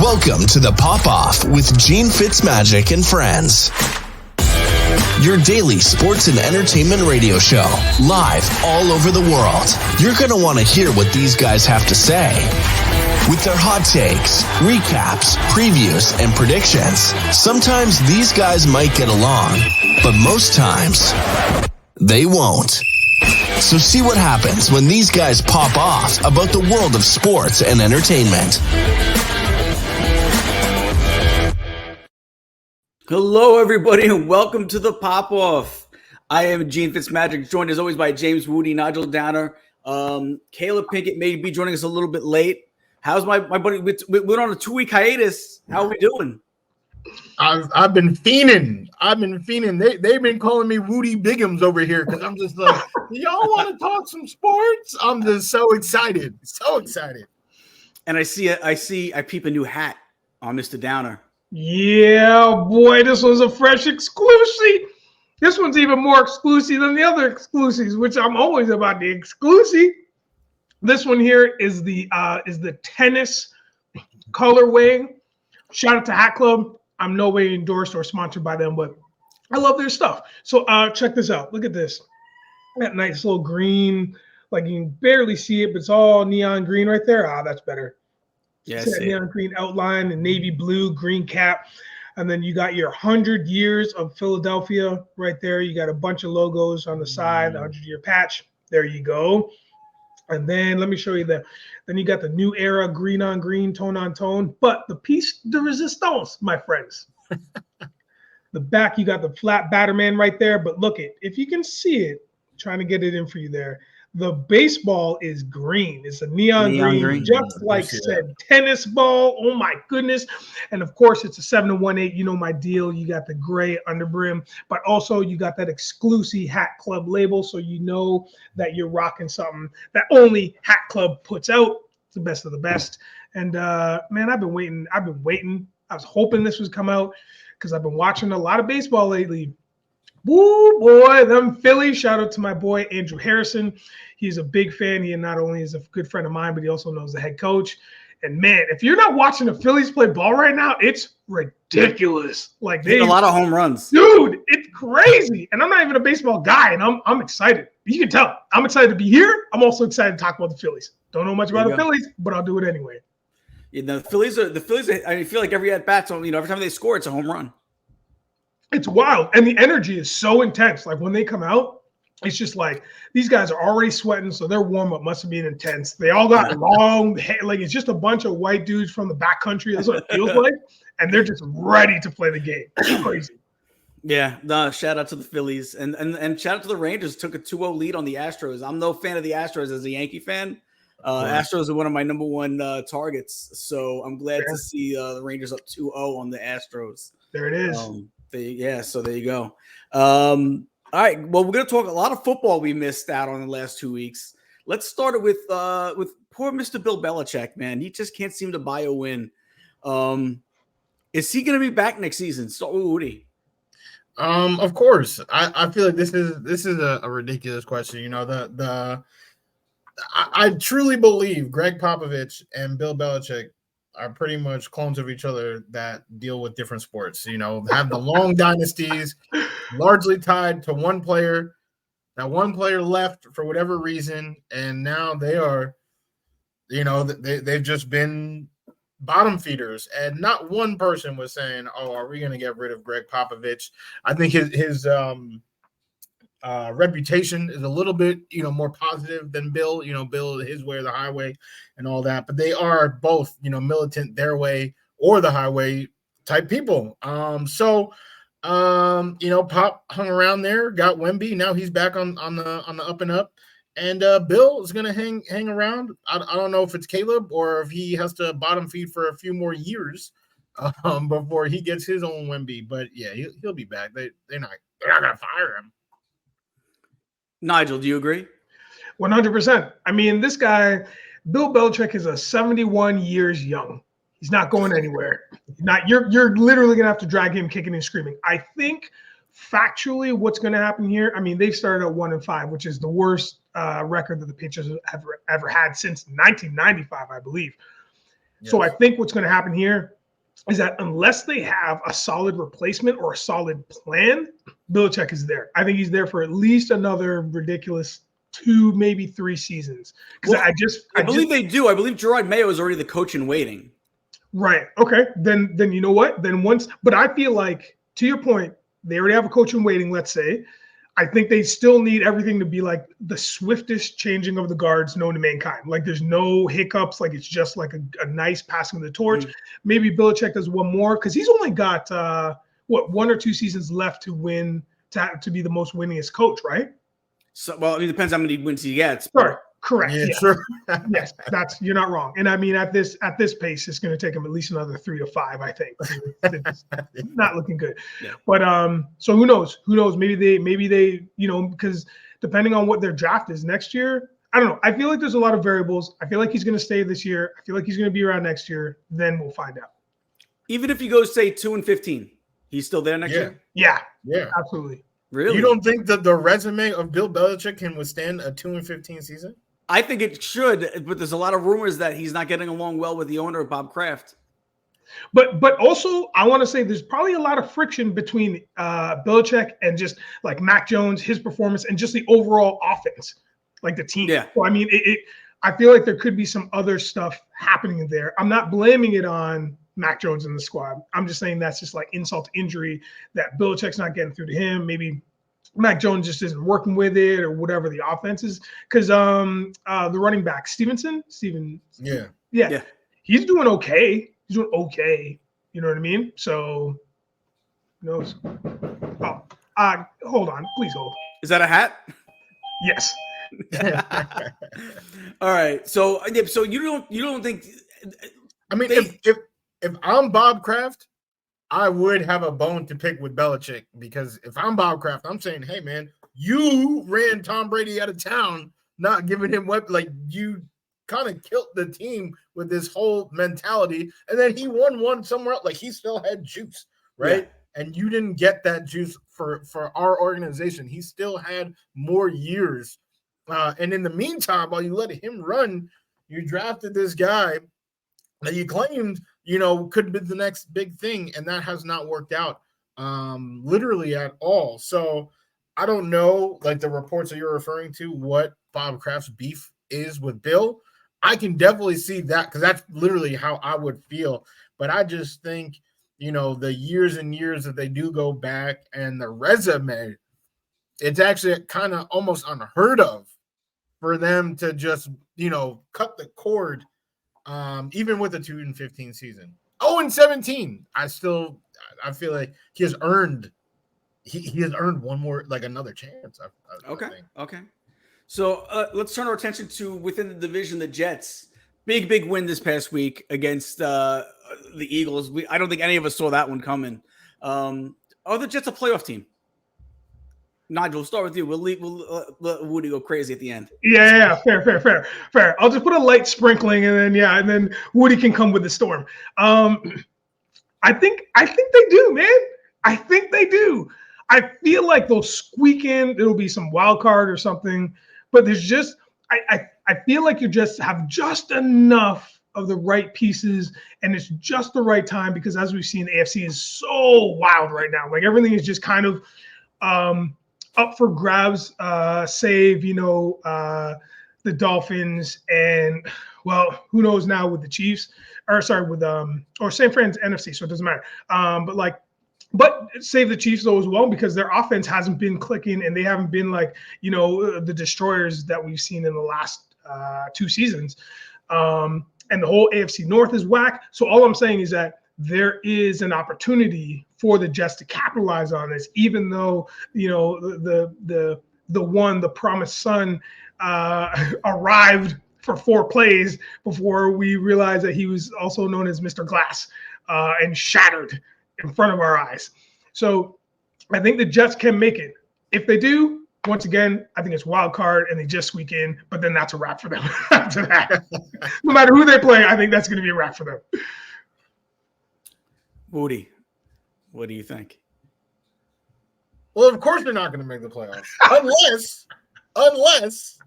Welcome to the Pop-Off with Gene Fitzmagic and friends. Your daily sports and entertainment radio show, live all over the world. You're going to want to hear what these guys have to say. With their hot takes, recaps, previews, and predictions, sometimes these guys might get along, but most times, they won't. So see what happens when these guys pop off about the world of sports and entertainment. Hello, everybody, and welcome to the Pop-Off. I am Gene Fitzmagic, joined as always by James Jeudy, Nigel Downer. Caleb Pinkett may be joining us a little bit late. How's my buddy? We went on a 2-week hiatus. How are we doing? I've been fiending. They've been calling me Woody Biggums over here because I'm just like, y'all want to talk some sports? I'm just so excited. And I peep a new hat on Mr. Downer. Yeah, boy, this one's a fresh exclusive. This one's even more exclusive than the other exclusives, which I'm always about the exclusive. This one here is the tennis colorway. Shout out to Hat Club. I'm no way endorsed or sponsored by them, but I love their stuff. So check this out. Look at this. That nice little green, like you can barely see it, but it's all neon green right there. That's better. Yeah, neon green outline and navy blue, green cap. And then you got your 100 years of Philadelphia right there. You got a bunch of logos on the side, the 100-year patch. There you go. And then let me show you that. Then you got the new era green on green, tone on tone. But the piece de resistance, my friends. The back, you got the flat Batterman right there. But look it, if you can see it, trying to get it in for you there. The baseball is green. It's a neon green, just like said tennis ball. Oh my goodness. And of course, it's a 7-1-8. You know my deal. You got the gray underbrim, but also you got that exclusive Hat Club label. So you know that you're rocking something that only Hat Club puts out. It's the best of the best. And man, I've been waiting. I was hoping this would come out because I've been watching a lot of baseball lately. Woo, boy, them Phillies. Shout out to my boy, Andrew Harrison. He's a big fan. He not only is a good friend of mine, but he also knows the head coach. And, man, if you're not watching the Phillies play ball right now, it's ridiculous. Like they hit a lot of home runs. Dude, it's crazy. And I'm not even a baseball guy, and I'm excited. You can tell. I'm excited to be here. I'm also excited to talk about the Phillies. Don't know much about the Phillies, but I'll do it anyway. Yeah, the Phillies, I feel like every at-bat, every time they score, it's a home run. It's wild. And the energy is so intense. Like when they come out, it's just like these guys are already sweating. So their warm-up must have been intense. They all got long hair. Like it's just a bunch of white dudes from the backcountry. That's what it feels like. And they're just ready to play the game. It's crazy. Yeah. No, shout out to the Phillies. And shout out to the Rangers. Took a 2-0 lead on the Astros. I'm no fan of the Astros as a Yankee fan. Astros are one of my number one targets. So I'm glad to see the Rangers up 2-0 on the Astros. There it is. So there you go. All right. Well, we're going to talk a lot of football we missed out on the last 2 weeks. Let's start it with poor Mr. Bill Belichick, man. He just can't seem to buy a win. Is he going to be back next season? Start with Woody. Of course. I feel like this is a ridiculous question. You know, I truly believe Greg Popovich and Bill Belichick are pretty much clones of each other that deal with different sports, have the long dynasties largely tied to one player. That one player left for whatever reason, and now they are, they've just been bottom feeders, and not one person was saying, oh, are we going to get rid of Greg Popovich? I think his reputation is a little bit, more positive than Bill. Bill, his way or the highway and all that. But they are both, militant their way or the highway type people. Pop hung around there, got Wemby. Now he's back on the up and up. And Bill is going to hang around. I don't know if it's Caleb or if he has to bottom feed for a few more years before he gets his own Wemby. But yeah, he'll be back. They're not going to fire him. Nigel, do you agree? 100%. I mean, this guy, Bill Belichick, is a 71 years young. He's not going anywhere. You're literally going to have to drag him kicking and screaming. I think factually what's going to happen here, I mean, they've started at 1-5, which is the worst record that the Patriots have ever had since 1995, I believe. Yes. So I think what's going to happen here is that unless they have a solid replacement or a solid plan, Belichick is there. I think he's there for at least another ridiculous 2, maybe 3 seasons. Because I believe they do. I believe Gerard Mayo is already the coach in waiting. Right. Okay. Then you know what? Then but I feel like, to your point, they already have a coach in waiting, let's say. I think they still need everything to be like the swiftest changing of the guards known to mankind. Like there's no hiccups. Like it's just like a nice passing of the torch. Maybe Belichick does one more because he's only got 1 or 2 seasons left to win to be the most winningest coach, right? So, well, it depends how many wins he gets. Sorry, correct. Yeah, Yeah. sure. Yes, you're not wrong. And I mean, at this pace, it's going to take him at least another 3 to 5. I think it's not looking good. Yeah. But so who knows? Who knows? Maybe they, because depending on what their draft is next year, I don't know. I feel like there's a lot of variables. I feel like he's going to stay this year. I feel like he's going to be around next year. Then we'll find out. Even if he goes, say, 2-15, he's still there next year. Yeah, Yeah, absolutely. Really? You don't think that the resume of Bill Belichick can withstand a 2-15 season? I think it should, but there's a lot of rumors that he's not getting along well with the owner, Bob Kraft. But also, I want to say there's probably a lot of friction between Belichick and just like Mac Jones, his performance, and just the overall offense, like the team. Yeah. So, I mean, I feel like there could be some other stuff happening there. I'm not blaming it on Mac Jones in the squad. I'm just saying that's just like insult to injury that Belichick's not getting through to him. Maybe Mac Jones just isn't working with it or whatever the offense is. Because the running back, Stevenson. Yeah. He's doing okay. He's doing okay. You know what I mean? So, who knows? Oh, hold on. Please hold. Is that a hat? Yes. All right. So you don't think? I mean, if I'm Bob Kraft, I would have a bone to pick with Belichick because if I'm Bob Kraft, I'm saying, hey man, you ran Tom Brady out of town, not giving him weapons. Like you kind of killed the team with this whole mentality, and then he won one somewhere else. Like he still had juice, right? Yeah. And you didn't get that juice for our organization. He still had more years, and in the meantime, while you let him run, you drafted this guy that you claimed, could be the next big thing, and that has not worked out literally at all. So I don't know, like the reports that you're referring to, what Bob Kraft's beef is with Bill. I can definitely see that because that's literally how I would feel. But I just think, the years and years that they do go back and the resume, it's actually kind of almost unheard of for them to just, cut the cord. Even with the 2-15 season, 0-17, I feel like he has earned one more, like another chance. I think. Okay. So let's turn our attention to within the division, the Jets. Big win this past week against the Eagles. I don't think any of us saw that one coming. Are the Jets a playoff team? Nigel, we'll start with you. We'll let Woody go crazy at the end. Yeah. Fair. I'll just put a light sprinkling, and then Woody can come with the storm. I think they do, man. I think they do. I feel like they'll squeak in. It'll be some wild card or something. But there's just I feel like you just have just enough of the right pieces, and it's just the right time because as we've seen, the AFC is so wild right now. Like everything is just kind of up for grabs, save, the Dolphins and, well, who knows now with the Chiefs or San Fran's NFC, so it doesn't matter. But save the Chiefs though as well because their offense hasn't been clicking and they haven't been like, the destroyers that we've seen in the last 2 seasons. And the whole AFC North is whack. So all I'm saying is that there is an opportunity for the Jets to capitalize on this, even though, the promised son arrived for 4 plays before we realized that he was also known as Mr. Glass and shattered in front of our eyes. So I think the Jets can make it. If they do, once again, I think it's wild card and they just squeak in, but then that's a wrap for them after that. No matter who they play, I think that's going to be a wrap for them. Woody, what do you think? Well, of course they're not going to make the playoffs unless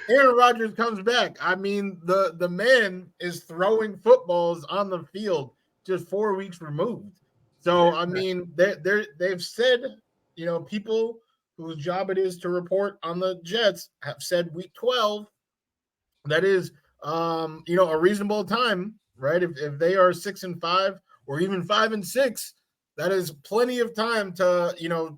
Aaron Rodgers comes back. I mean, the man is throwing footballs on the field just 4 weeks removed. So I mean, they've said, people whose job it is to report on the Jets have said week 12. That is, a reasonable time, right? If they are 6-5 or even 5-6, that is plenty of time to,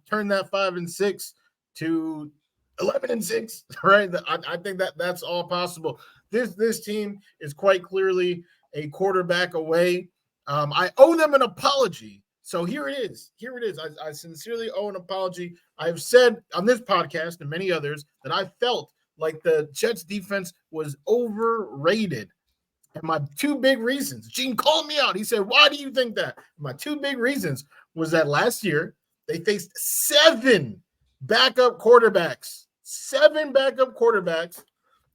turn that 5-6 to 11-6, right? I think that's all possible. This team is quite clearly a quarterback away. I owe them an apology. So here it is. I sincerely owe an apology. I've said on this podcast and many others that I felt like the Jets defense was overrated. And my two big reasons, Gene called me out. He said, why do you think that? My two big reasons was that last year they faced 7 backup quarterbacks,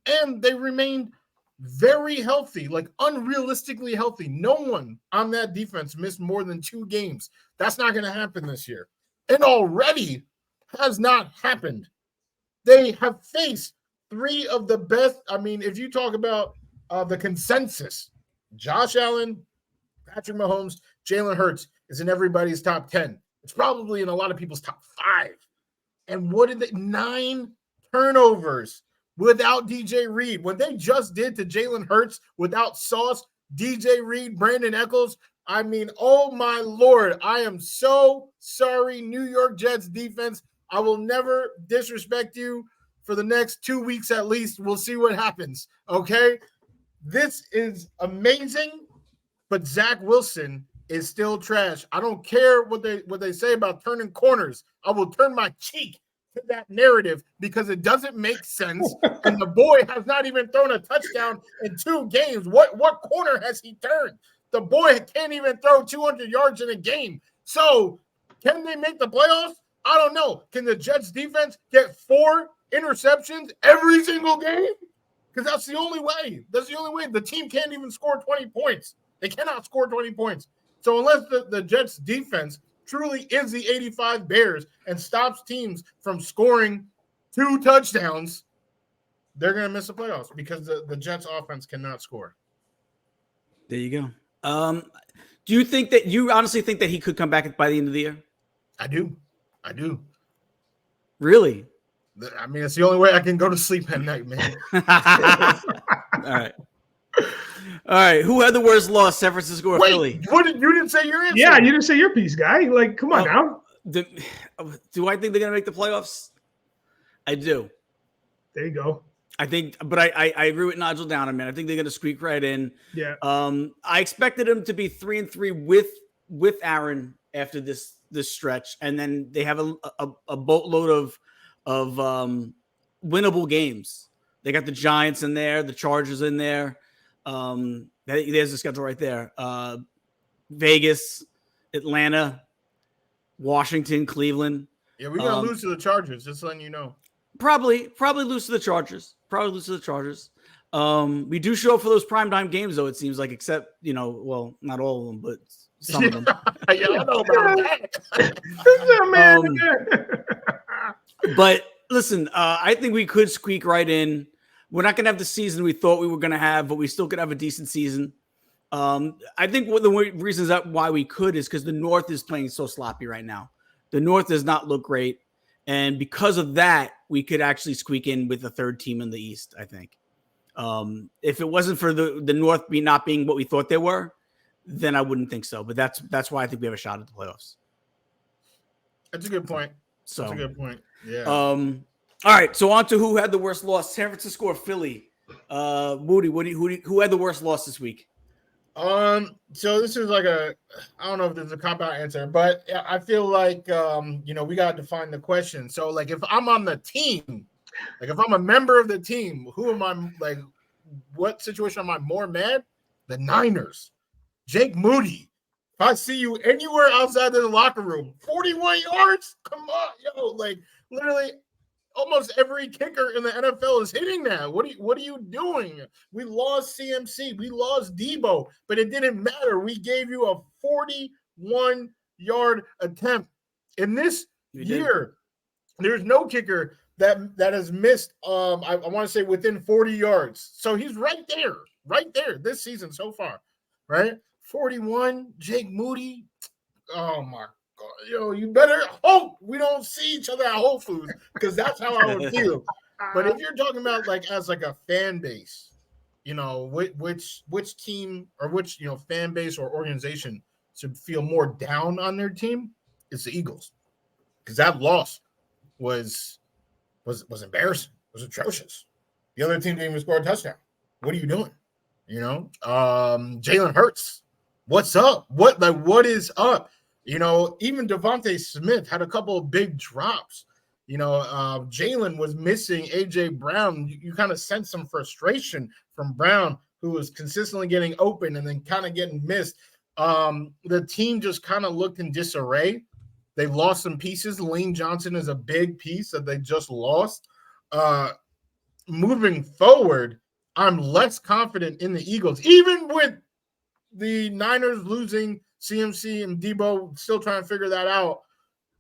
and they remained very healthy, like unrealistically healthy. No one on that defense missed more than 2 games. That's not going to happen this year. And already has not happened. They have faced 3 of the best. I mean, if you talk about the consensus, Josh Allen, Patrick Mahomes, Jalen Hurts is in everybody's top 10. It's probably in a lot of people's top 5. And what did they? 9 turnovers without DJ Reed. What they just did to Jalen Hurts without Sauce, DJ Reed, Brandon Eccles. I mean, oh my Lord, I am so sorry, New York Jets defense. I will never disrespect you for the next 2 weeks at least. We'll see what happens, okay? This is amazing, but Zach Wilson is still trash. I don't care what they say about turning corners. I will turn my cheek to that narrative because it doesn't make sense. And the boy has not even thrown a touchdown in 2 games. What corner has he turned? The boy can't even throw 200 yards in a game. So can they make the playoffs? I don't know. Can the Jets defense get 4 interceptions every single game? Because that's the only way. The team can't even score 20 points. They cannot score 20 points. So unless the Jets defense truly is the 85 Bears and stops teams from scoring 2 touchdowns, they're going to miss the playoffs because the Jets offense cannot score. There you go. Do you honestly think that he could come back by the end of the year? I do. Really? I mean, it's the only way I can go to sleep at night, man. All right. Who had the worst loss, San Francisco or Philly? You didn't say your answer. Yeah, you didn't say your piece, guy. Like, come on now. Do I think they're going to make the playoffs? I do. There you go. I think, but I agree with Nigel Downer, man. I think they're going to squeak right in. Yeah. I expected them to be 3-3 with Aaron after this stretch, and then they have a boatload of winnable games. They got the Giants in there, the Chargers in there. There's the schedule right there. Vegas, Atlanta, Washington, Cleveland. Yeah, we're gonna lose to the Chargers, just letting you know. Probably lose to the Chargers. We do show up for those primetime games, though, it seems like, except, well, not all of them, but some of them. Yeah, I know about that. But listen, I think we could squeak right in. We're not going to have the season we thought we were going to have, but we still could have a decent season. I think one of the reasons why we could is because the North is playing so sloppy right now. The North does not look great. And because of that, we could actually squeak in with the 3rd team in the East, I think. If it wasn't for the North not being what we thought they were, then I wouldn't think so. But that's why I think we have a shot at the playoffs. That's a good point. Yeah. All right. So on to who had the worst loss, San Francisco or Philly? Moody, who had the worst loss this week? So this is like I don't know if there's a cop-out answer, but I feel like, we got to define the question. So like, if I'm on the team, like if I'm a member of the team, who am I, like, what situation am I more mad? The Niners, Jake Moody. If I see you anywhere outside the locker room, 41 yards, come on, yo, like literally almost every kicker in the NFL is hitting that. What are you doing? We lost CMC. We lost Debo, but it didn't matter. We gave you a 41-yard attempt. In this year, there's no kicker that has missed, I want to say within 40 yards. So he's right there this season so far, right? 41, Jake Moody. Oh my God. You better hope we don't see each other at Whole Foods, because that's how I would feel. But if you're talking about as a fan base, which team or which fan base or organization should feel more down on their team, it's the Eagles, because that loss was embarrassing. It was atrocious. The other team didn't even score a touchdown. What are you doing? Jalen Hurts. What's up? What is up? Even Devontae Smith had a couple of big drops. Jalen was missing A.J. Brown. You kind of sense some frustration from Brown, who was consistently getting open and then kind of getting missed. The team just kind of looked in disarray. They lost some pieces. Lane Johnson is a big piece that they just lost. Moving forward, I'm less confident in the Eagles, even with the Niners losing CMC and Debo still trying to figure that out.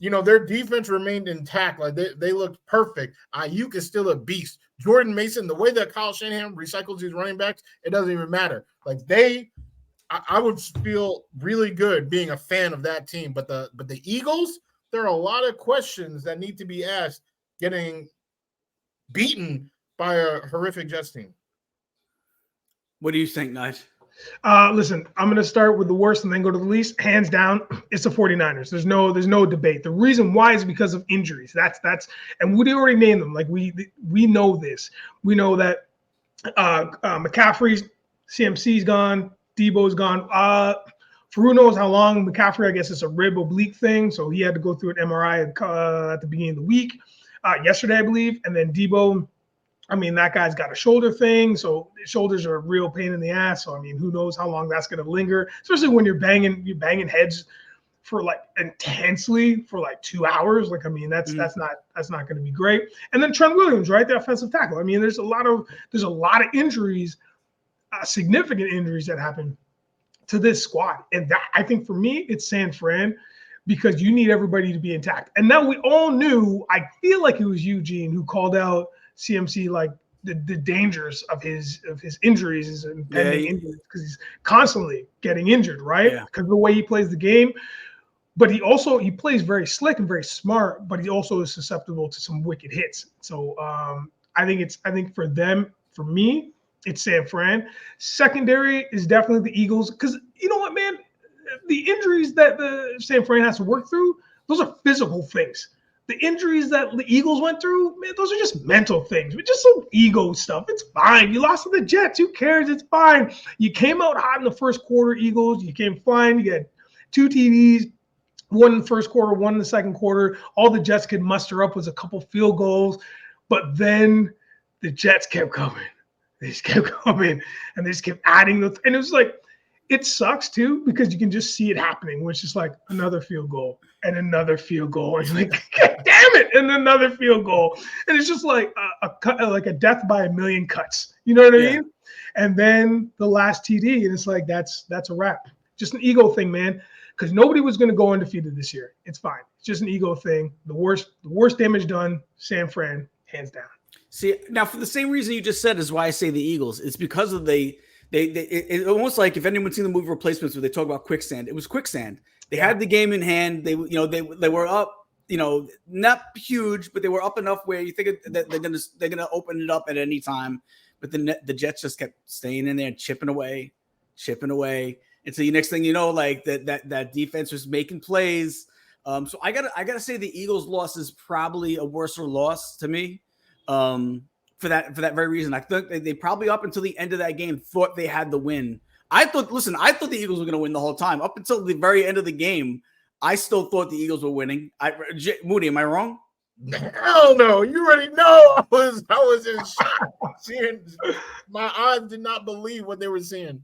Their defense remained intact. They looked perfect. Ayuk is still a beast. Jordan Mason, the way that Kyle Shanahan recycles these running backs, it doesn't even matter. I would feel really good being a fan of that team. But the Eagles, there are a lot of questions that need to be asked, getting beaten by a horrific Jets team. What do you think, Knight? Listen, I'm going to start with the worst and then go to the least. Hands down, it's the 49ers. There's no debate. The reason why is because of injuries. That's and we already named them. We know this. We know that McCaffrey's CMC's gone, Debo's gone. For who knows how long. McCaffrey, I guess it's a rib oblique thing, so he had to go through an MRI at the beginning of the week, yesterday, I believe. And then Debo, that guy's got a shoulder thing, so shoulders are a real pain in the ass. So who knows how long that's going to linger, especially when you're banging heads for intensely for 2 hours. That's not going to be great. And then Trent Williams, right, the offensive tackle. There's a lot of injuries, significant injuries that happen to this squad, and that, I think, for me, it's San Fran, because you need everybody to be intact. And now we all knew. I feel like it was Eugene who called out CMC the dangers of his injuries and pending injuries, because he's constantly getting injured, right? Because of the way he plays the game. But he plays very slick and very smart, but he also is susceptible to some wicked hits. So I think for me, it's San Fran. Secondary is definitely the Eagles, because you know what, man? The injuries that the San Fran has to work through, those are physical things. The injuries that the Eagles went through, man, those are just mental things. It's just some ego stuff. It's fine. You lost to the Jets. Who cares? It's fine. You came out hot in the first quarter, Eagles. You came flying. You had 2 TDs, one in the first quarter, one in the second quarter. All the Jets could muster up was a couple field goals. But then the Jets kept coming. They just kept coming, and they just kept adding. And it was it sucks too, because you can just see it happening, which is another field goal and another field goal. And you're like, God damn it, and another field goal. And it's just a death by a million cuts. You know what I mean? And then the last TD, and it's that's a wrap. Just an ego thing, man, because nobody was going to go undefeated this year. It's fine. It's just an ego thing. The worst damage done, San Fran, hands down. See, now for the same reason you just said is why I say the Eagles. It's because of it's almost like, if anyone's seen the movie Replacements where they talk about quicksand, it was quicksand. They had the game in hand. They were up, not huge, but they were up enough where you think that they're gonna open it up at any time. But the Jets just kept staying in there and chipping away. And so the next thing you know, that defense was making plays. So I gotta say the Eagles' loss is probably a worse loss to me. For that very reason. I think they probably, up until the end of that game, thought they had the win. I thought the Eagles were going to win the whole time. Up until the very end of the game, I still thought the Eagles were winning. Moody, am I wrong? Hell no. You already know I was in shock. My eyes did not believe what they were seeing.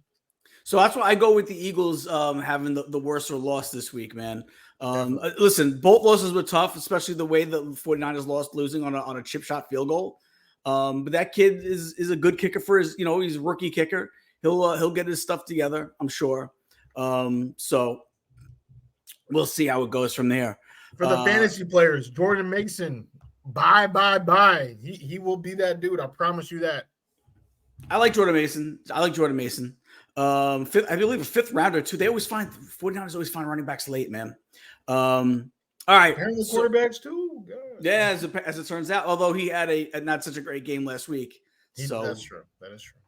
So that's why I go with the Eagles having the worse loss this week, man. Listen, both losses were tough, especially the way the 49ers lost, losing on a chip shot field goal. But that kid is a good kicker for his, he's a rookie kicker. He'll get his stuff together, I'm sure. So we'll see how it goes from there. For the fantasy players, Jordan Mason, Bye. He will be that dude. I promise you that. I like Jordan Mason. I believe a fifth rounder too. 49ers always find running backs late, man. All right. Apparently quarterbacks too. God. Yeah, as it turns out, although he had a not such a great game last week. That's true. That is true.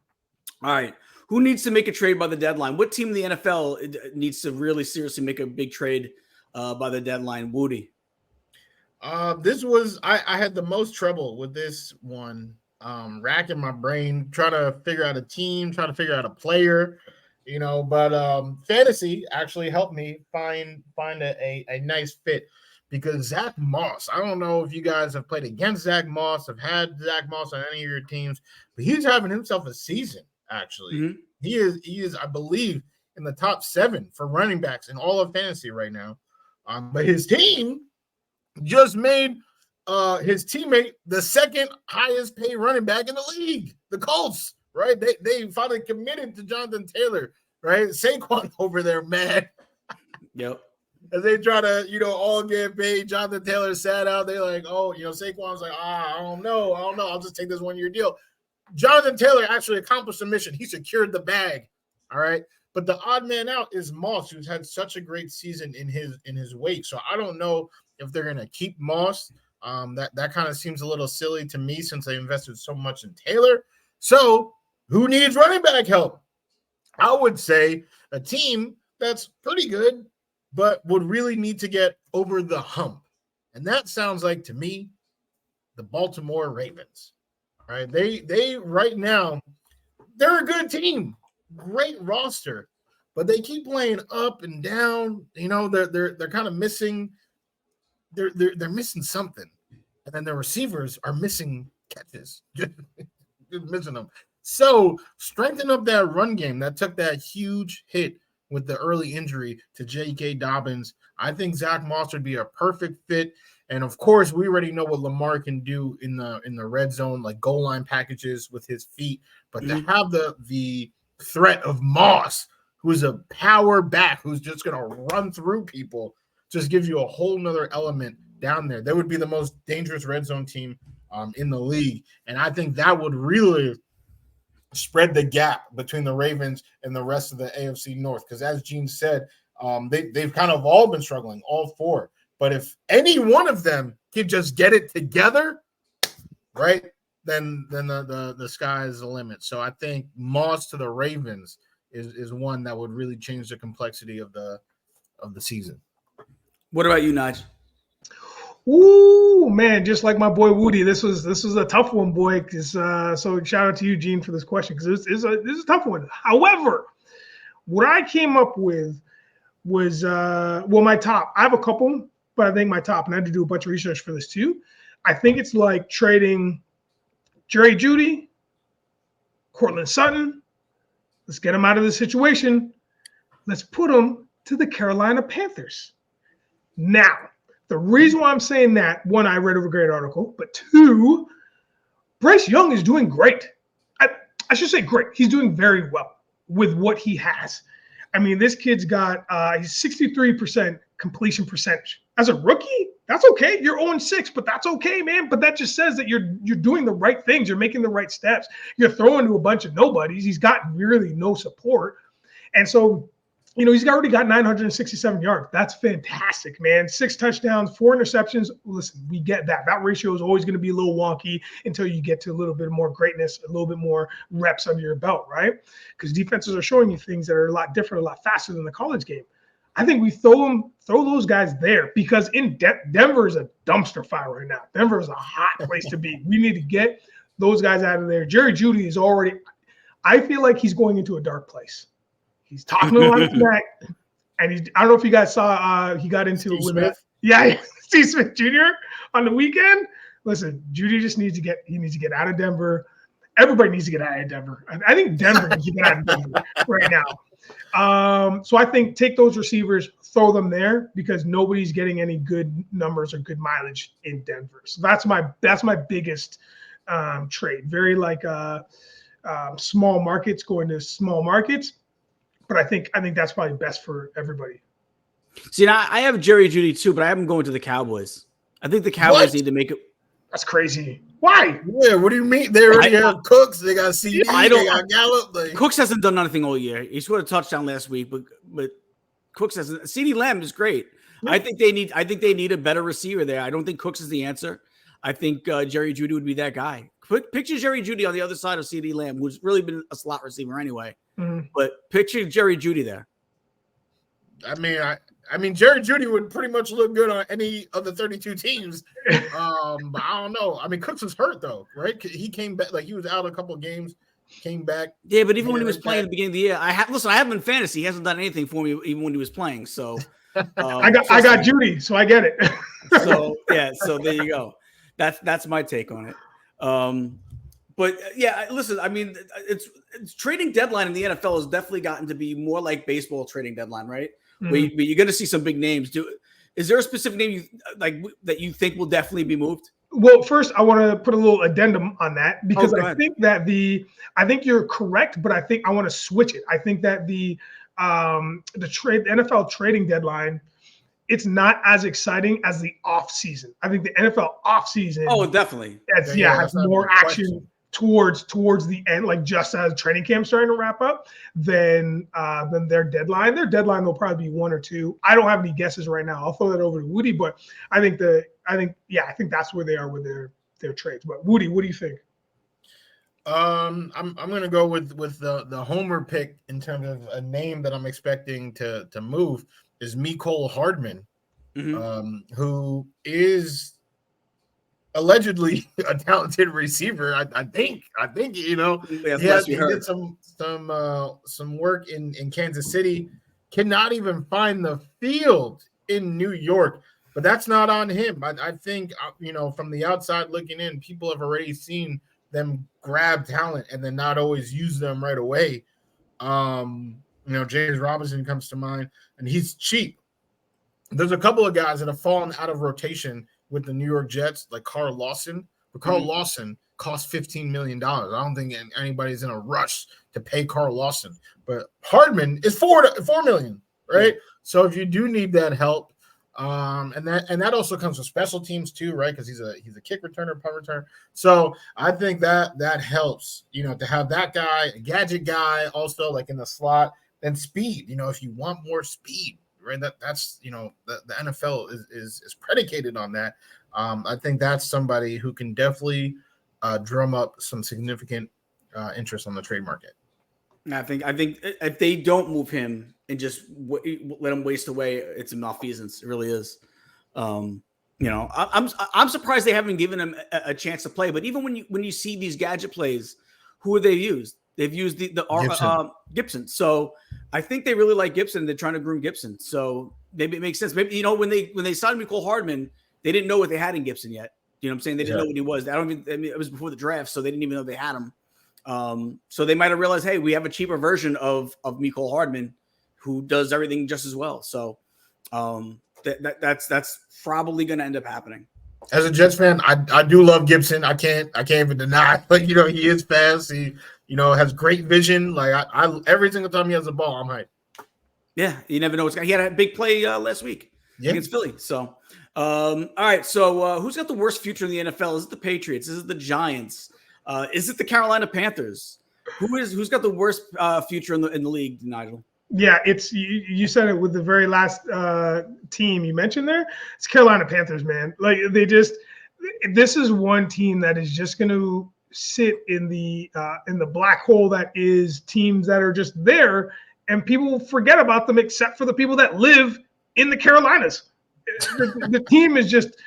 All right. Who needs to make a trade by the deadline? What team in the NFL needs to really seriously make a big trade by the deadline? Woody. I had the most trouble with this one. Racking my brain, trying to figure out a team, trying to figure out a player, but fantasy actually helped me find a nice fit because Zach Moss, I don't know if you guys have played against Zach Moss, have had Zach Moss on any of your teams, but he's having himself a season, actually. Mm-hmm. He is, I believe, in the top 7 for running backs in all of fantasy right now. But his team just made his teammate the second highest paid running back in the league, the Colts, right? They finally committed to Jonathan Taylor, right? Saquon over there, mad. Yep. As they try to, all get paid. Jonathan Taylor sat out. They're like, Saquon's like, I don't know. I'll just take this 1-year deal. Jonathan Taylor actually accomplished the mission. He secured the bag. All right. But the odd man out is Moss, who's had such a great season in his wake. So I don't know if they're going to keep Moss. That kind of seems a little silly to me since they invested so much in Taylor. So who needs running back help? I would say a team that's pretty good, but would really need to get over the hump. And that sounds like, to me, the Baltimore Ravens. All right. They right now, they're a good team. Great roster, but they keep playing up and down. They're kind of missing. They're missing something, and then their receivers are missing catches, just missing them. So strengthen up that run game that took that huge hit with the early injury to J.K. Dobbins. I think Zach Moss would be a perfect fit, and of course, we already know what Lamar can do in the red zone, like goal line packages with his feet. But to have the threat of Moss, who's a power back, who's just going to run through people, just gives you a whole nother element down there. They would be the most dangerous red zone team in the league. And I think that would really spread the gap between the Ravens and the rest of the AFC North. Because as Gene said, they've kind of all been struggling, all 4. But if any one of them can just get it together, right, then the sky is the limit. So I think Moss to the Ravens is one that would really change the complexity of the season. What about you, Naj? Ooh, man, just like my boy Woody, this was a tough one, boy. Because so shout out to you, Gene, for this question because this is a tough one. However, what I came up with was my top. I have a couple, but I think my top, and I had to do a bunch of research for this too. I think it's like trading Jerry Jeudy, Cortland Sutton. Let's get him out of the situation. Let's put him to the Carolina Panthers. Now, the reason why I'm saying that, one, I read a great article, but 2, Bryce Young is doing great. I should say great. He's doing very well with what he has. I mean, this kid's got he's 63% completion percentage. As a rookie, that's okay. You're 0-6, but that's okay, man. But that just says that you're doing the right things. You're making the right steps. You're throwing to a bunch of nobodies. He's got really no support. And so, he's already got 967 yards. That's fantastic, man. 6 touchdowns, 4 interceptions. Listen, we get that. That ratio is always going to be a little wonky until you get to a little bit more greatness, a little bit more reps under your belt, right? Because defenses are showing you things that are a lot different, a lot faster than the college game. I think we throw those guys there because in Denver is a dumpster fire right now. Denver is a hot place to be. We need to get those guys out of there. Jerry Jeudy is already – I feel like he's going into a dark place. He's talking a lot tonight, and I don't know if you guys saw he got into it with Steve Smith Jr. on the weekend. Listen, Jeudy just needs to get out of Denver. Everybody needs to get out of Denver. I think Denver needs to get out of Denver right now. So I think take those receivers, throw them there because nobody's getting any good numbers or good mileage in Denver. So that's my biggest trade. Very small markets going to small markets. But I think that's probably best for everybody. See, now I have Jerry Jeudy too, but I have him going to the Cowboys. I think the Cowboys need to make it. That's crazy. Why? Yeah, what do you mean? They already have Cooks. They got CD. I They got Gallup. Like, Cooks hasn't done anything all year. He scored a touchdown last week, but Cooks hasn't. CD Lamb is great. I think they need a better receiver there. I don't think Cooks is the answer. I think Jerry Jeudy would be that guy. Picture Jerry Jeudy on the other side of CD Lamb, who's really been a slot receiver anyway. Mm-hmm. But picture Jerry Jeudy there. I mean, Jerry Jeudy would pretty much look good on any of the 32 teams. But I don't know. I mean, Cooks was hurt though, right? He came back, like he was out a couple of games, came back. Yeah, but even when he was playing at the beginning of the year, I have him in fantasy. He hasn't done anything for me even when he was playing. So I got Jeudy, so I get it. So there you go. That's my take on it. But yeah, listen, I mean, it's trading deadline in the NFL has definitely gotten to be more like baseball trading deadline, right? Mm-hmm. Where you're going to see some big names. Is there a specific name that you think will definitely be moved? Well, first, I want to put a little addendum on that because I think you're correct, but I want to switch it. I think that the NFL trading deadline, it's not as exciting as the off season. I think the NFL off season, definitely, has more action towards the end, like just as training camp starting to wrap up, than their deadline. Their deadline will probably be 1 or 2. I don't have any guesses right now. I'll throw that over to Woody, but I think that's where they are with their trades. But Woody, what do you think? I'm gonna go with the homer pick in terms of a name that I'm expecting to move is Mecole Hardman, who is allegedly a talented receiver. I think he did some work in Kansas City. Cannot even find the field in New York, but that's not on him. I think from the outside looking in, people have already seen them grab talent and then not always use them right away. James Robinson comes to mind, and he's cheap. There's a couple of guys that have fallen out of rotation with the New York Jets, like Carl Lawson. But Carl Lawson cost $15 million. I don't think anybody's in a rush to pay Carl Lawson. But Hardman is $4 million, right? So if you do need that help, and that also comes with special teams too, right? Because he's a kick returner, punt returner. So I think that helps, to have that guy, a gadget guy, also like in the slot, and speed. If you want more speed. Right, that's the NFL is predicated on that. I think that's somebody who can definitely drum up some significant interest on the trade market. I think if they don't move him and just let him waste away, it's a malfeasance. It really is. I'm surprised they haven't given him a chance to play. But even when you see these gadget plays, who have they used? They've used the Gibson. So I think they really like Gibson. They're trying to groom Gibson. So maybe it makes sense. Maybe when they signed Mecole Hardman, they didn't know what they had in Gibson yet. You know what I'm saying? They didn't know what he was. It was before the draft, so they didn't even know they had him. So they might have realized, hey, we have a cheaper version of Mecole Hardman who does everything just as well. So that's probably going to end up happening. As a Jets fan, I do love Gibson. I can't even deny. He is fast. He has great vision. Like I every single time he has the ball, I'm hyped. Yeah, you never know what's going. He had a big play last week against Philly. So, all right. So, who's got the worst future in the NFL? Is it the Patriots? Is it the Giants? Is it the Carolina Panthers? Who's got the worst future in the league, Nigel? Yeah, it's you said it with the very last team you mentioned there. It's Carolina Panthers, man. Like this is one team that is just going to sit in the black hole that is teams that are just there, and people will forget about them except for the people that live in the Carolinas. The team is just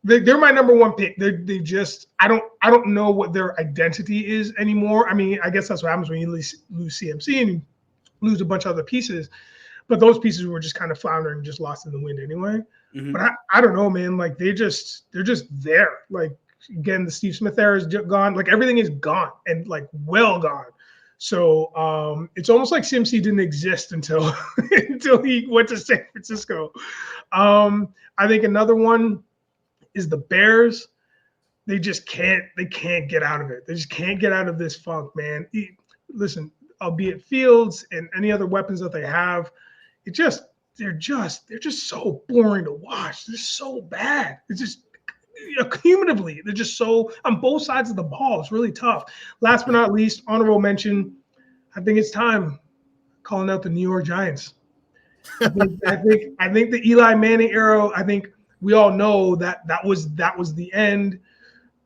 they're my number one pick. I don't know what their identity is anymore. I mean, I guess that's what happens when you lose CMC and you lose a bunch of other pieces, but those pieces were just kind of floundering, just lost in the wind anyway. Mm-hmm. But I don't know, man. Like they're just there. Like again, the Steve Smith era is gone. Like everything is gone and like well gone. So it's almost like CMC didn't exist until he went to San Francisco. I think another one is the Bears. They just can't get out of it. They just can't get out of this funk, man. Listen, albeit Fields and any other weapons that they have, they're just so boring to watch. They're so bad. It's just cumulatively, they're just so on both sides of the ball. It's really tough. Last but not least, honorable mention. I think it's time calling out the New York Giants. I think the Eli Manning era. I think we all know that was the end.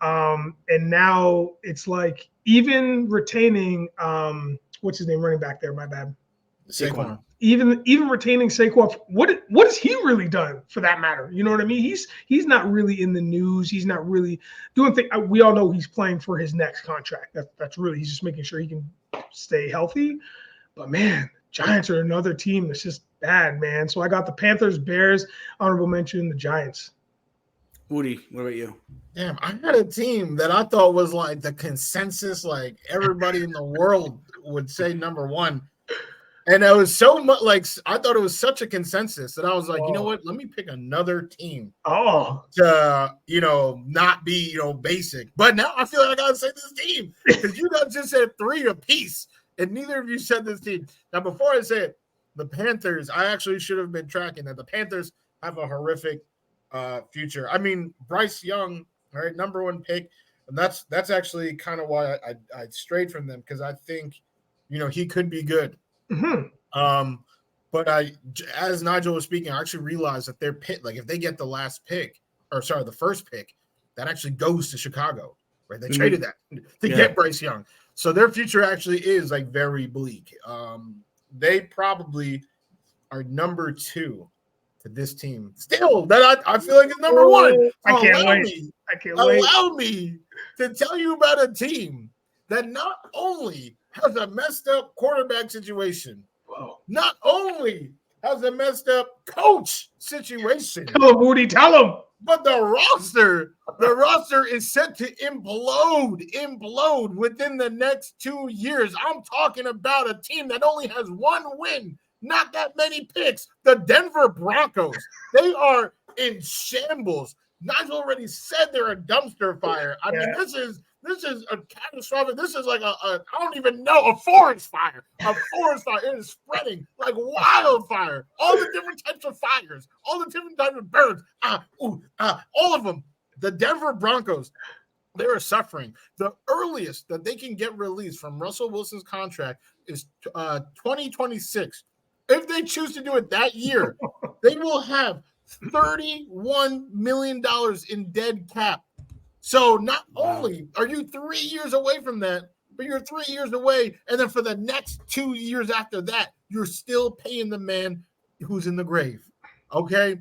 And now it's like even retaining what's his name, running back there. My bad. Saquon. Even retaining Saquon, what has he really done for that matter? You know what I mean? He's not really in the news. He's not really doing things. We all know he's playing for his next contract. That's really, he's just making sure he can stay healthy. But man, Giants are another team that's just bad, man. So I got the Panthers, Bears, honorable mention, the Giants. Woody, what about you? Damn, I had a team that I thought was like the consensus, like everybody in the world would say number one. And it was so much like I thought it was such a consensus that I was like, you know what? Let me pick another team. To not be basic. But now I feel like I gotta say this team because you guys just said three apiece, and neither of you said this team. Now, before I say it, the Panthers. I actually should have been tracking that. The Panthers have a horrific future. I mean, Bryce Young, all right, number one pick, and that's actually kind of why I strayed from them because I think he could be good. Mm-hmm. But as Nigel was speaking, I actually realized that their pick, like if they get the first pick, that actually goes to Chicago, right? They traded that to get Bryce Young. So their future actually is like very bleak. They probably are number two to this team. Still, that I feel like it's number one. I can't wait. Allow me to tell you about a team that not only has a messed up quarterback situation, not only has a messed up coach situation. Tell him, Woody, tell him. But the roster is set to implode within the next 2 years. I'm talking about a team that only has one win, not that many picks. The Denver Broncos. They are in shambles. Nigel already said they're a dumpster fire. I mean, this is a catastrophic. This is like I don't even know, a forest fire. A forest fire. It is spreading like wildfire. All the different types of fires, all the different types of birds. All of them. The Denver Broncos, they are suffering. The earliest that they can get released from Russell Wilson's contract is 2026. If they choose to do it that year, they will have $31 million in dead cap. So not only are you 3 years away from that, but you're 3 years away. And then for the next 2 years after that, you're still paying the man who's in the grave. Okay.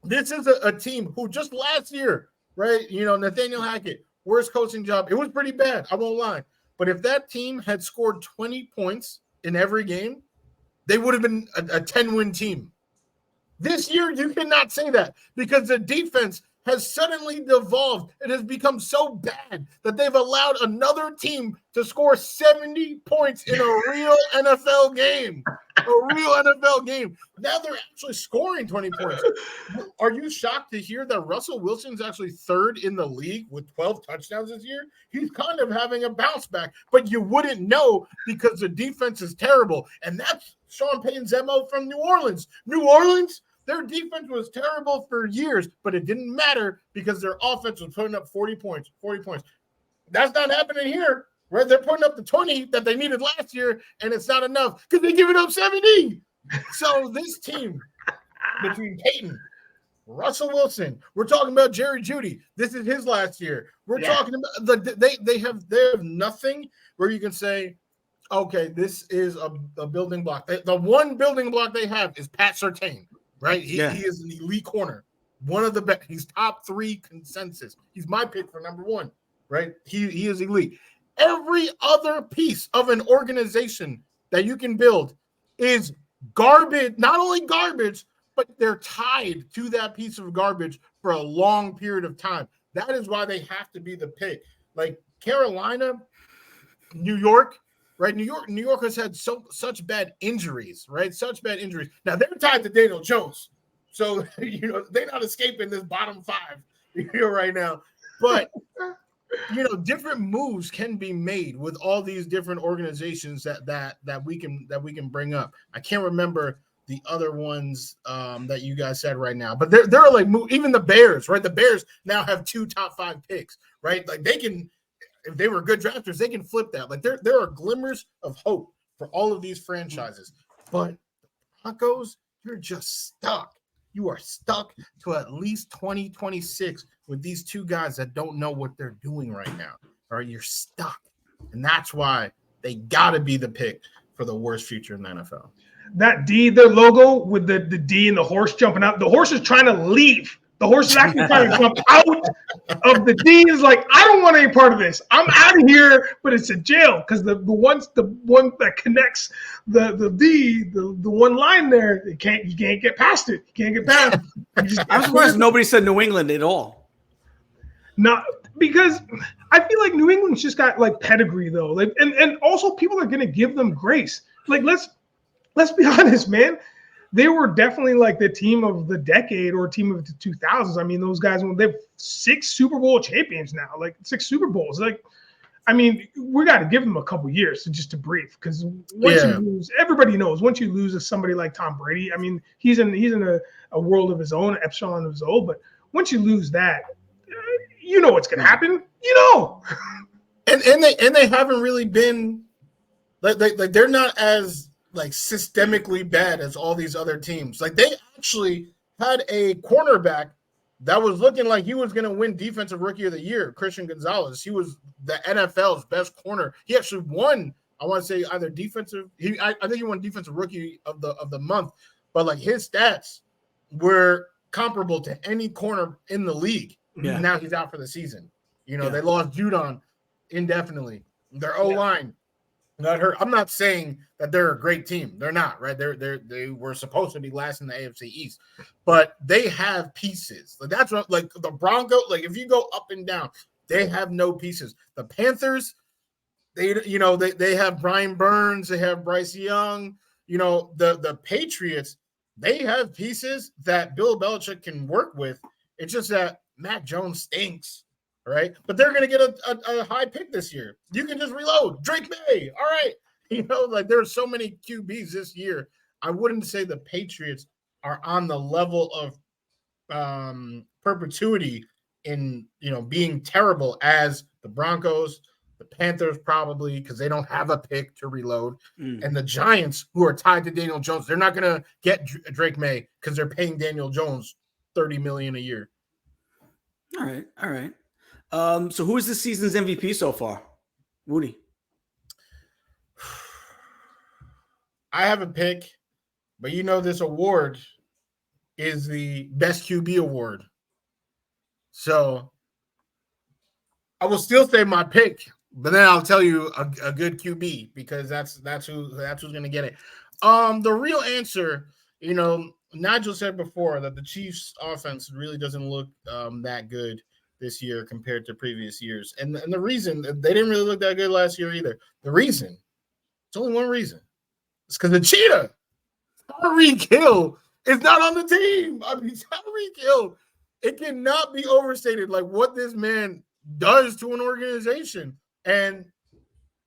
This is a team who just last year, right? Nathaniel Hackett, worst coaching job. It was pretty bad. I won't lie. But if that team had scored 20 points in every game, they would have been a 10-win team. This year, you cannot say that because the defense has suddenly devolved. It has become so bad that they've allowed another team to score 70 points in a real NFL game. Now they're actually scoring 20 points. Are you shocked to hear that Russell Wilson's actually third in the league with 12 touchdowns this year? He's kind of having a bounce back, but you wouldn't know because the defense is terrible. And that's Sean Payton's MO from New Orleans. Their defense was terrible for years, but it didn't matter because their offense was putting up 40 points. That's not happening here, right? They're putting up the 20 that they needed last year, and it's not enough because they're giving up 70. So this team between Peyton, Russell Wilson, we're talking about Jerry Jeudy. This is his last year. We're talking about they have nothing where you can say, okay, this is a building block. The one building block they have is Pat Surtain. Right, he is an elite corner, one of the best. He's top 3 consensus. He's my pick for number 1. Right, he is elite. Every other piece of an organization that you can build is garbage. Not only garbage, but they're tied to that piece of garbage for a long period of time. That is why they have to be the pick. Like Carolina, New York. Right, New York has had such bad injuries, right? Such bad injuries. Now they're tied to Daniel Jones, so they're not escaping this bottom 5 right now. But different moves can be made with all these different organizations that we can bring up. I can't remember the other ones that you guys said right now. But there are like even the Bears, right? The Bears now have 2 top 5 picks, right? Like they can, if they were good drafters, they can flip that. Like there are glimmers of hope for all of these franchises. But the Broncos, you're just stuck. You are stuck to at least 2026 with these 2 guys that don't know what they're doing right now. All right, you're stuck. And that's why they got to be the pick for the worst future in the NFL. That D, their logo with the D and the horse jumping out. The horse is trying to leave. The horse is actually trying to jump out of the D. Is like, I don't want any part of this. I'm out of here, but it's a jail because the one that connects the D, the one line there, you can't get past it. You can't get past it. I'm surprised nobody said New England at all. Not because I feel like New England's just got like pedigree though. Like and also people are gonna give them grace. Like let's be honest, man. They were definitely like the team of the decade or team of the 2000s. I mean, those guys, they have 6 Super Bowl champions now, like 6 Super Bowls. Like, I mean, we got to give them a couple years to breathe because once you lose, everybody knows once you lose to somebody like Tom Brady, I mean, he's in a world of his own, epsilon of his own. But once you lose that, you know what's going to happen. You know, and they haven't really been like they're not as like systemically bad as all these other teams. Like they actually had a cornerback that was looking like he was going to win Defensive Rookie of the Year, Christian Gonzalez. He was the NFL's best corner. He actually won, I want to say either defensive. I think he won Defensive Rookie of the month. But like his stats were comparable to any corner in the league. Yeah. Now he's out for the season. You know, they lost Jeudy indefinitely. Their O-line. Not hurt. I'm not saying that they're a great team. They're not, right? They were supposed to be last in the AFC East, but they have pieces. Like that's what, like the Broncos. Like if you go up and down, they have no pieces. The Panthers, they have Brian Burns, they have Bryce Young. You know, the Patriots, they have pieces that Bill Belichick can work with. It's just that Mac Jones stinks. Right, but they're going to get a high pick this year. You can just reload. Drake May, all right. You know, like there's so many QBs this year. I wouldn't say the Patriots are on the level of perpetuity in being terrible as the Broncos, the Panthers probably because they don't have a pick to reload, and the Giants who are tied to Daniel Jones. They're not going to get Drake May because they're paying Daniel Jones $30 million a year. All right. So who is this season's MVP so far? Woody. I have a pick, but this award is the best QB award. So I will still say my pick, but then I'll tell you a good QB because that's who's going to get it. The real answer, Nigel said before that the Chiefs offense really doesn't look that good this year compared to previous years. And the reason they didn't really look that good last year either. The reason, it's only one reason. It's because the cheetah, Tyreek Hill, is not on the team. I mean, Tyreek Hill, it cannot be overstated like what this man does to an organization. And,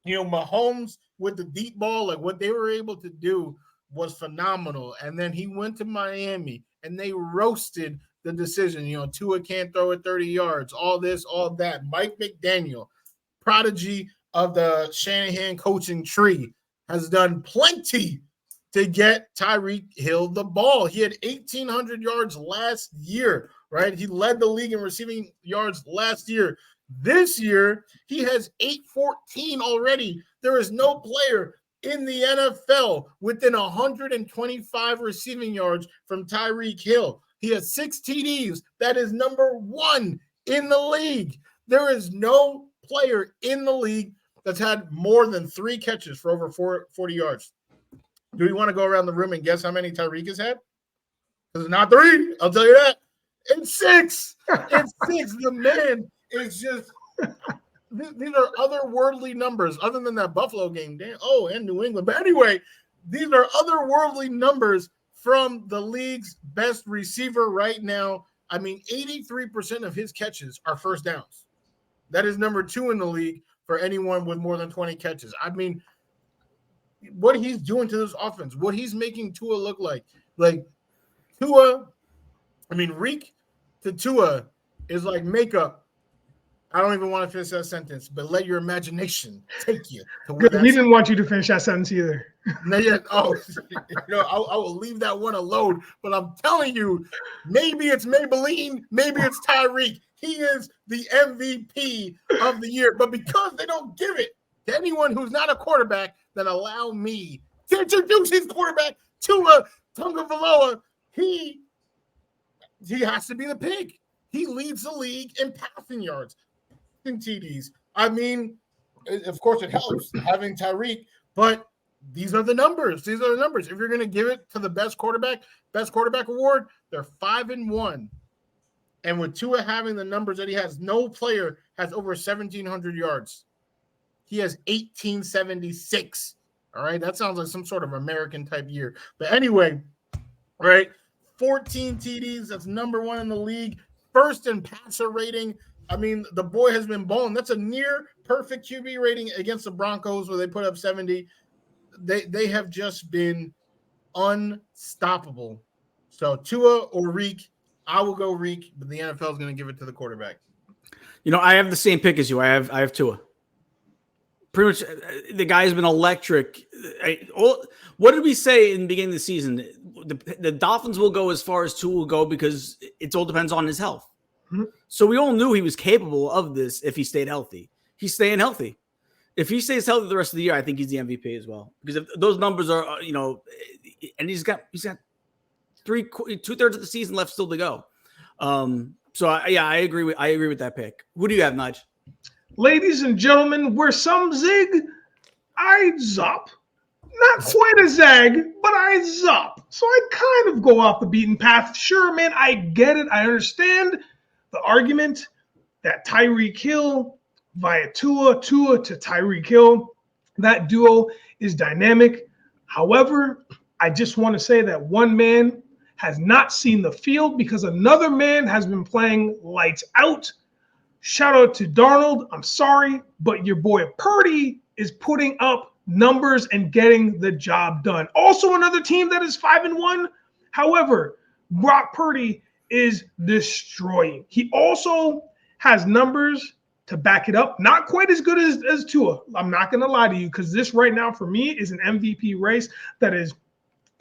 Mahomes with the deep ball, like what they were able to do was phenomenal. And then he went to Miami and they roasted the decision. Tua can't throw it 30 yards, all this, all that. Mike McDaniel, prodigy of the Shanahan coaching tree, has done plenty to get Tyreek Hill the ball. He had 1,800 yards last year, right? He led the league in receiving yards last year. This year, he has 814 already. There is no player in the NFL within 125 receiving yards from Tyreek Hill. He has 6 TDs. That is number 1 in the league. There is no player in the league that's had more than 3 catches for over 40 yards. Do we want to go around the room and guess how many Tyreek has had? Because it's not 3. I'll tell you that. It's 6. It's 6. The man is just – these are otherworldly numbers other than that Buffalo game. And New England. But anyway, these are otherworldly numbers from the league's best receiver right now. I mean, 83% of his catches are first downs. That is number 2 in the league for anyone with more than 20 catches. I mean, what he's doing to this offense, what he's making Tua look like. Like Tua, Reek to Tua is like makeup. I don't even want to finish that sentence, but let your imagination take you to where Good. He didn't want you to finish that sentence either. No, yeah. Oh, I will leave that one alone. But I'm telling you, maybe it's Maybelline, maybe it's Tyreek. He is the MVP of the year. But because they don't give it to anyone who's not a quarterback, then allow me to introduce his quarterback, Tua Tagovailoa. He has to be the pig. He leads the league in passing yards, in TDs. Of course, it helps having Tyreek, but these are the numbers. If you're going to give it to the best quarterback award, they're 5-1. And with Tua having the numbers that he has, no player has over 1,700 yards. He has 1,876. All right. That sounds like some sort of American type year. But anyway, right. 14 TDs. That's number one in the league. First in passer rating. The boy has been balling. That's a near perfect QB rating against the Broncos where they put up 70. They have just been unstoppable. So Tua or Reek, I will go Reek, but the NFL is going to give it to the quarterback. I have the same pick as you. I have Tua. Pretty much, the guy has been electric. What did we say in the beginning of the season? The Dolphins will go as far as Tua will go because it all depends on his health. Mm-hmm. So we all knew he was capable of this if he stayed healthy. He's staying healthy. If he stays healthy the rest of the year, I think he's the MVP as well. Because if those numbers are, and he's got 2/3 of the season left still to go. I agree with that pick. Who do you have, Nudge? Ladies and gentlemen, where some zig, I zop. Not quite a zag, but I zop. So I kind of go off the beaten path. Sure, man, I get it. I understand the argument that Tyreek Hill via Tua to Tyreek Hill, that duo is dynamic. However, I just want to say that one man has not seen the field because another man has been playing lights out. Shout out to Darnold. I'm sorry, but your boy Purdy is putting up numbers and getting the job done. Also, another team that is 5-1. However, Brock Purdy is destroying. He also has numbers to back it up. Not quite as good as Tua. I'm not going to lie to you because this right now for me is an MVP race that is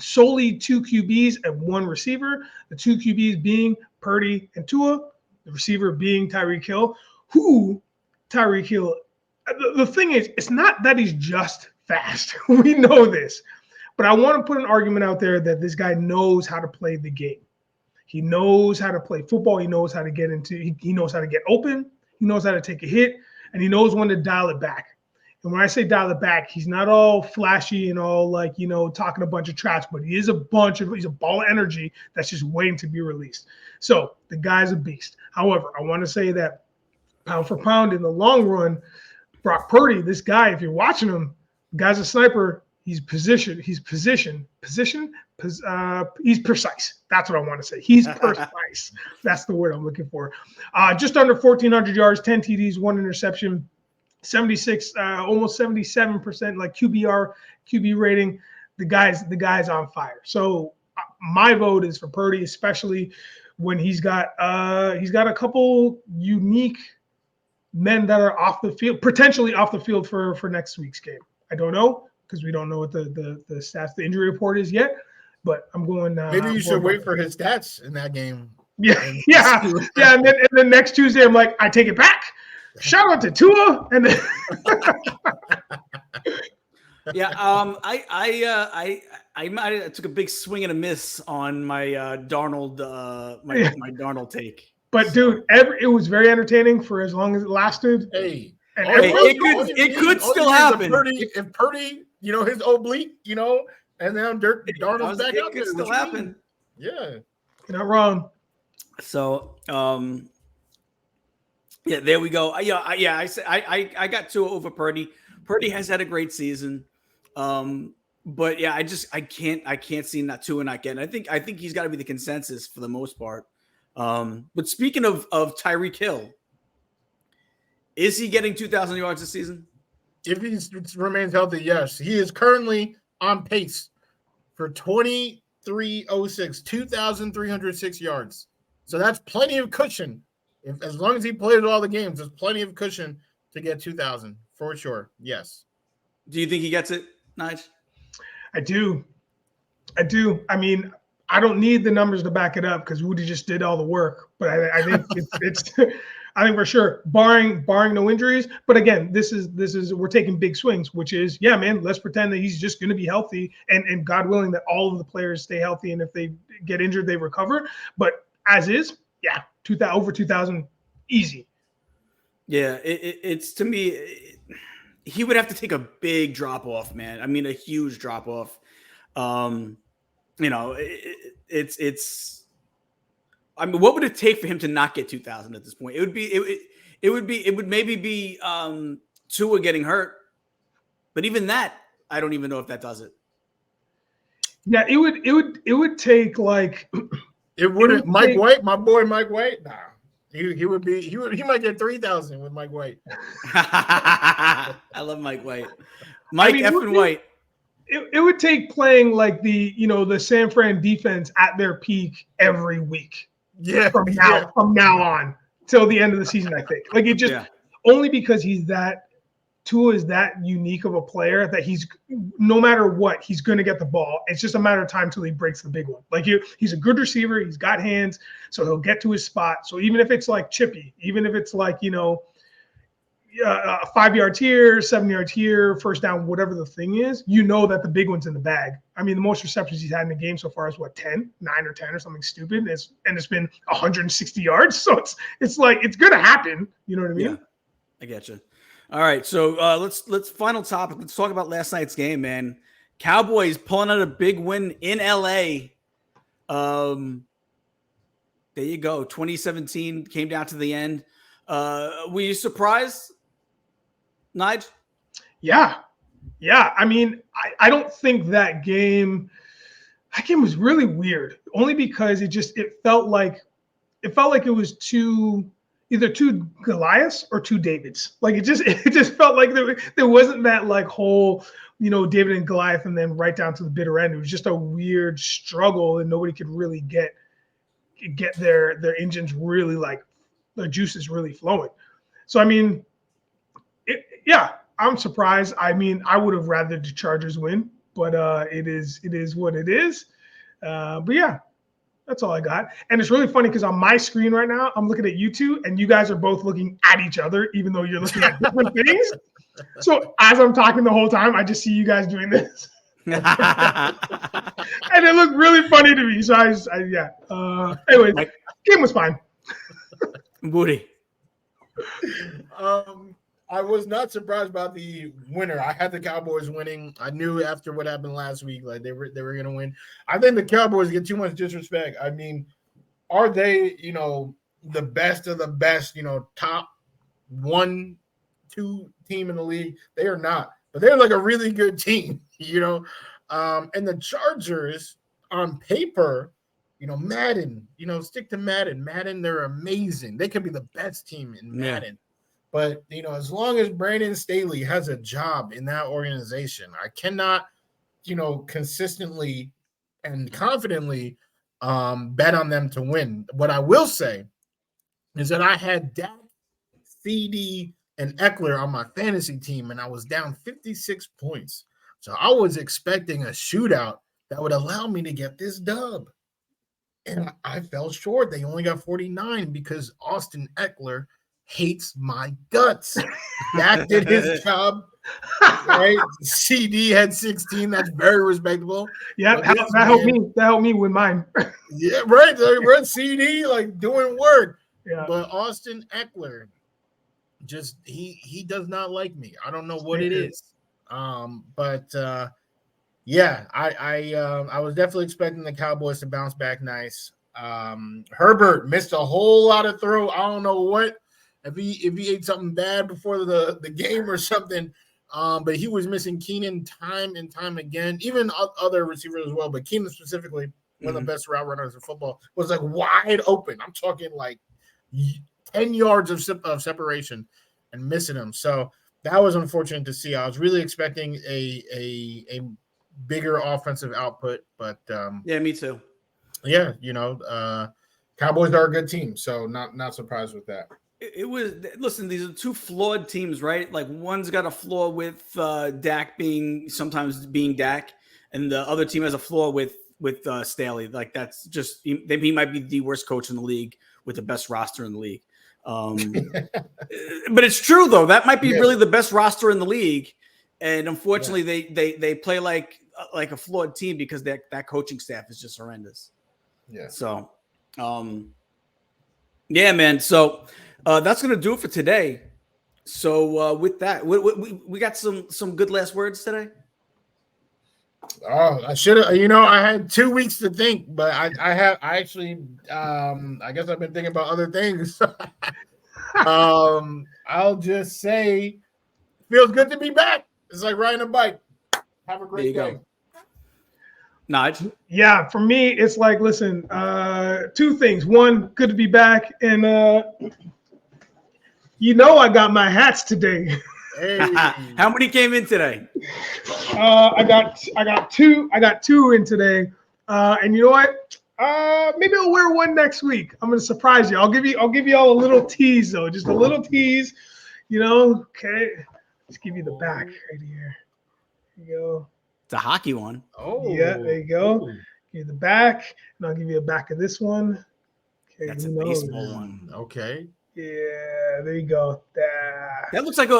solely 2 QBs and 1 receiver. The 2 QBs being Purdy and Tua. The receiver being Tyreek Hill. Tyreek Hill, the thing is, it's not that he's just fast. We know this. But I want to put an argument out there that this guy knows how to play the game. He knows how to play football. He knows how to get he knows how to get open. He knows how to take a hit. And he knows when to dial it back. And when I say dial it back, he's not all flashy and all talking a bunch of trash, but he's a ball of energy that's just waiting to be released. So the guy's a beast. However, I want to say that pound for pound in the long run, Brock Purdy, this guy, if you're watching him, the guy's a sniper. He's precise. That's what I want to say. He's precise. That's the word I'm looking for. Just under 1,400 yards, 10 TDs, 1 interception. 76, almost 77% like QB rating. The guy's on fire. So my vote is for Purdy, especially when he's got a couple unique men that are off the field, potentially off the field for next week's game. I don't know because we don't know what the stats, the injury report is yet. But I'm going. Maybe you should wait for his stats in that game. Yeah. And then next Tuesday, I'm like, I take it back. Shout out to Tua, and then I took a big swing and a miss on my Darnold my Darnold take. But dude, it was very entertaining for as long as it lasted. Hey, and it could still happen. If Purdy, his oblique, and then Darnold's back out there. It could still happen. Yeah, you're not wrong. So, yeah, there we go. I got Tua over Purdy. Purdy has had a great season, but yeah, I can't see not Tua not getting. I think he's got to be the consensus for the most part. But speaking of Tyreek Hill, is he getting 2,000 yards this season? If he remains healthy, yes. He is currently on pace for 2306, 2,306 yards. So that's plenty of cushion. As long as he plays all the games, there's plenty of cushion to get 2,000 for sure. Yes. Do you think he gets it, Nige? I do. I mean, I don't need the numbers to back it up because Woody just did all the work. But I think it's I think for sure, barring no injuries. But again, this is we're taking big swings, which is, yeah, man, let's pretend that he's just going to be healthy and God willing that all of the players stay healthy, and if they get injured, they recover. But as is, yeah, 2,000 over 2,000, easy. Yeah, it's to me, he would have to take a big drop off, man. I mean, a huge drop off. It's. I mean, what would it take for him to not get 2,000 at this point? It would maybe be Tua getting hurt, but even that, I don't even know if that does it. Yeah, it would take like it wouldn't. Mike White, my boy Mike White, nah. He might get 3,000 with Mike White. I love Mike White. White. It would take playing like the San Fran defense at their peak every week. Yeah. From now on till the end of the season, I think. Like it just only because Tua is that unique of a player that he's no matter what, he's going to get the ball. It's just a matter of time till he breaks the big one. Like he's a good receiver. He's got hands, so he'll get to his spot. So even if it's like chippy, even if it's like, 5 yards here, 7 yards here, first down, whatever the thing is, that the big one's in the bag. I mean, the most receptions he's had in the game so far is what, 9 or 10 or something stupid. And it's been 160 yards. So it's like, it's going to happen. You know what I mean? Yeah, I get you. All right. So let's final topic. Let's talk about last night's game, man. Cowboys pulling out a big win in LA. There you go. 2017 came down to the end. Were you surprised, Nige? Yeah. I mean, I don't think that game was really weird, only because it felt like it was either two Goliaths or two Davids. Like it just felt like there wasn't that like whole, David and Goliath and then right down to the bitter end. It was just a weird struggle and nobody could really get their engines really, like their juices really flowing. So, I mean, I'm surprised. I mean, I would have rather the Chargers win, but it is what it is. But yeah, that's all I got. And it's really funny because on my screen right now, I'm looking at you two, and you guys are both looking at each other, even though you're looking at different things. So as I'm talking the whole time, I just see you guys doing this. And it looked really funny to me. So anyways, game was fine. Woody. I was not surprised about the winner. I had the Cowboys winning. I knew after what happened last week, like they were going to win. I think the Cowboys get too much disrespect. I mean, are they, the best of the best, top 1-2 team in the league? They are not, but they're like a really good team, and the Chargers on paper, Madden, stick to Madden. Madden, they're amazing. They could be the best team in Madden. Yeah. But, as long as Brandon Staley has a job in that organization, I cannot, consistently and confidently bet on them to win. What I will say is that I had Dak, CD, and Eckler on my fantasy team, and I was down 56 points. So I was expecting a shootout that would allow me to get this dub. And I fell short. They only got 49 because Austin Eckler hates my guts. Dak did his job, right? CD had 16. That's very respectable. Yeah, that helped me. That helped me with mine. Yeah, right. We're at CD, like doing work. Yeah. But Austin Eckler, just he does not like me. I don't know what it is. Yeah, I was definitely expecting the Cowboys to bounce back nice. Herbert missed a whole lot of throw. I don't know what. If he ate something bad before the game or something, but he was missing Keenan time and time again, even other receivers as well. But Keenan specifically, one of the best route runners in football, was like wide open. I'm talking like 10 yards of separation and missing him. So that was unfortunate to see. I was really expecting a bigger offensive output, but yeah, me too. Yeah, Cowboys are a good team, so not surprised with that. It was, listen, these are two flawed teams, right? Like one's got a flaw with Dak being Dak, and the other team has a flaw with Staley. Like that's just he might be the worst coach in the league with the best roster in the league. But it's true though. That might be really the best roster in the league, and unfortunately, they play like a flawed team because that coaching staff is just horrendous. Yeah. So, yeah, man. So that's gonna do it for today. So with that, we got some good last words today. Oh, I should have. I had 2 weeks to think, but I actually. I guess I've been thinking about other things. I'll just say, feels good to be back. It's like riding a bike. Have a great day. Naj? Yeah, for me, it's like, listen, 2 things. One, good to be back, and I got my hats today. Hey. How many came in today? I got 2. I got 2 in today. And you know what? Maybe I'll wear one next week. I'm gonna surprise you. I'll give you all a little tease though, just a little tease. Okay. Let's give you the back right here. There you go. It's a hockey one. Oh, yeah, there you go. Give you the back, and I'll give you a back of this one. Okay, that's a baseball one. Okay. Yeah, there you go. That looks like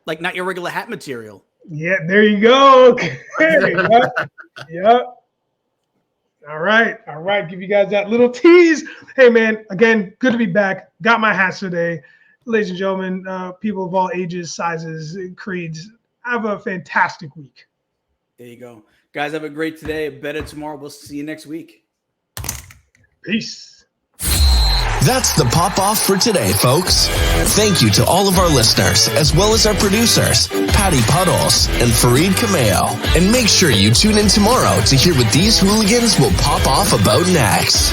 like not your regular hat material. Yeah, there you go. Okay. Yep. All right. Give you guys that little tease. Hey, man, again, good to be back. Got my hats today. Ladies and gentlemen, people of all ages, sizes, creeds, have a fantastic week. There you go. Guys, have a great today. Better tomorrow. We'll see you next week. Peace. That's the pop off for today, folks. Thank you to all of our listeners, as well as our producers, Patty Puddles and Fareed Kameo. And make sure you tune in tomorrow to hear what these hooligans will pop off about next.